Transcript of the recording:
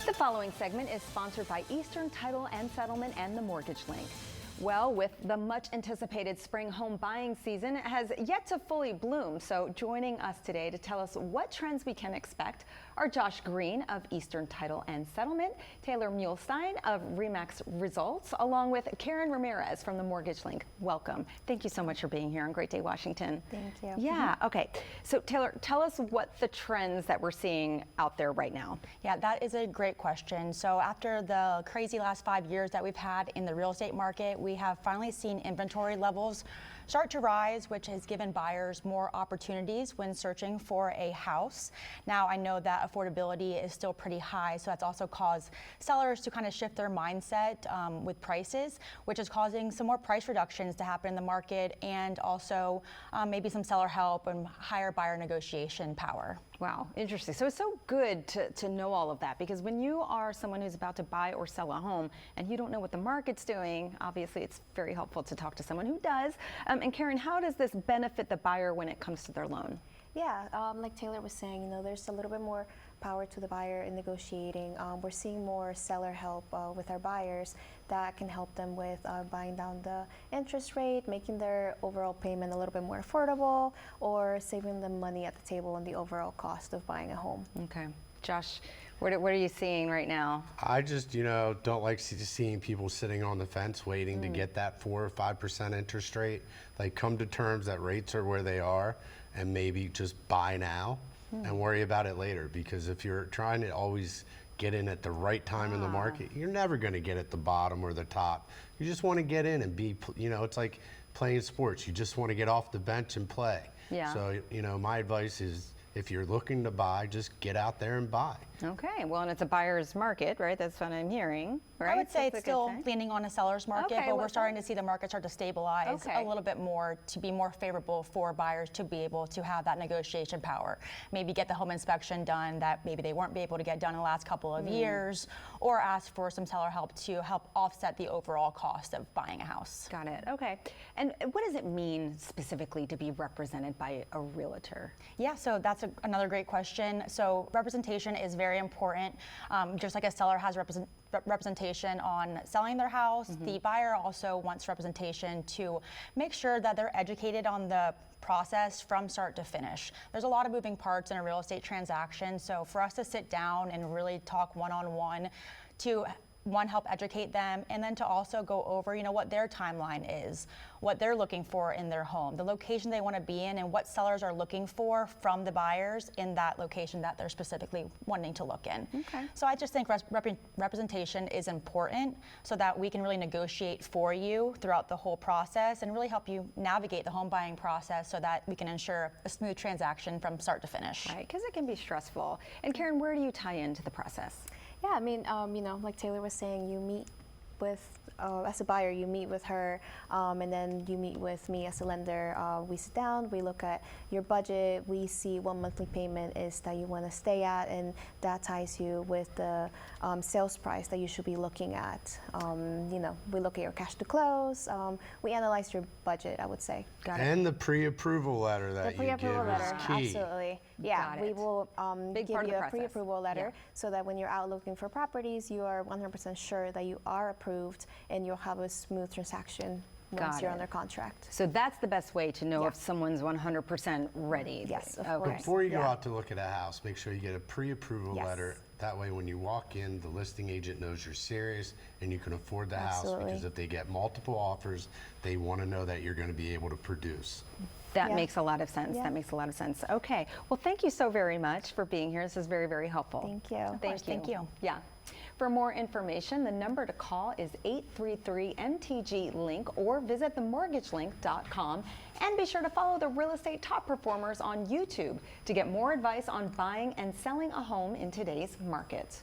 The following segment is sponsored by Eastern Title and Settlement and the Mortgage Link. Well, with the much anticipated spring home buying season, it has yet to fully bloom. So joining us today to tell us what trends we can expect are Josh Greene of Eastern Title and Settlement, Taylor Muehlstein of Remax Results, along with Karen Ramirez from the Mortgage Link. Welcome. Thank you so much for being here on Great Day Washington. Thank you. Yeah, okay. So Taylor, tell us what the trends that we're seeing out there right now. Yeah, that is a great question. So after the crazy last 5 years that we've had in the real estate market, we have finally seen inventory levels start to rise, which has given buyers more opportunities when searching for a house. Now, I know that affordability is still pretty high, so that's also caused sellers to kind of shift their mindset with prices, which is causing some more price reductions to happen in the market, and also maybe some seller help and higher buyer negotiation power. Wow, interesting. So it's so good to know all of that, because when you are someone who's about to buy or sell a home and you don't know what the market's doing, obviously it's very helpful to talk to someone who does. And Karen, how does this benefit the buyer when it comes to their loan? Yeah, like Taylor was saying, there's a little bit more power to the buyer in negotiating. We're seeing more seller help with our buyers that can help them with buying down the interest rate, making their overall payment a little bit more affordable, or saving them money at the table on the overall cost of buying a home. Okay. Josh, what are you seeing right now? I just, don't like seeing people sitting on the fence waiting to get that 4 or 5% interest rate. Like, come to terms that rates are where they are and maybe just buy now and worry about it later. Because if you're trying to always get in at the right time in the market, you're never going to get at the bottom or the top. You just want to get in and be, it's like playing sports. You just want to get off the bench and play. Yeah. So, my advice is, if you're looking to buy, just get out there and buy. Okay, well, and it's a buyer's market, right? That's what I'm hearing, right? I would say it's still leaning on a seller's market, but we're starting to see the market start to stabilize a little bit more to be more favorable for buyers to be able to have that negotiation power. Maybe get the home inspection done that maybe they weren't able to get done in the last couple of years, or ask for some seller help to help offset the overall cost of buying a house. Got it, okay. And what does it mean specifically to be represented by a realtor? Yeah, so that's another great question. So representation is very important. Just like a seller has representation on selling their house, the buyer also wants representation to make sure that they're educated on the process from start to finish. There's a lot of moving parts in a real estate transaction, so for us to sit down and really talk one-on-one to help educate them, and then to also go over, what their timeline is, what they're looking for in their home, the location they want to be in, and what sellers are looking for from the buyers in that location that they're specifically wanting to look in. Okay. So I just think representation is important so that we can really negotiate for you throughout the whole process and really help you navigate the home buying process so that we can ensure a smooth transaction from start to finish. Right, because it can be stressful. And Karen, where do you tie into the process? Yeah, I mean, like Taylor was saying, you meet with, as a buyer, you meet with her, and then you meet with me as a lender. We sit down, we look at your budget, we see what monthly payment is that you want to stay at, and that ties you with the sales price that you should be looking at. We look at your cash to close, we analyze your budget, I would say. Got it. And the pre-approval letter that you give is key. Absolutely. Yeah, we will give you a pre-approval letter so that when you're out looking for properties, you are 100% sure that you are approved and you'll have a smooth transaction once you're under contract. So that's the best way to know if someone's 100% ready. Yes, of okay. course. Before you go out to look at a house, make sure you get a pre-approval letter. That way when you walk in, the listing agent knows you're serious and you can afford the house, because if they get multiple offers, they want to know that you're going to be able to produce. That makes a lot of sense. That makes a lot of sense. Okay. Well, thank you so very much for being here. This is very, very helpful. Thank you. Thank you. Yeah. For more information, the number to call is 833-MTG-LINK or visit themortgagelink.com. And be sure to follow the real estate top performers on YouTube to get more advice on buying and selling a home in today's market.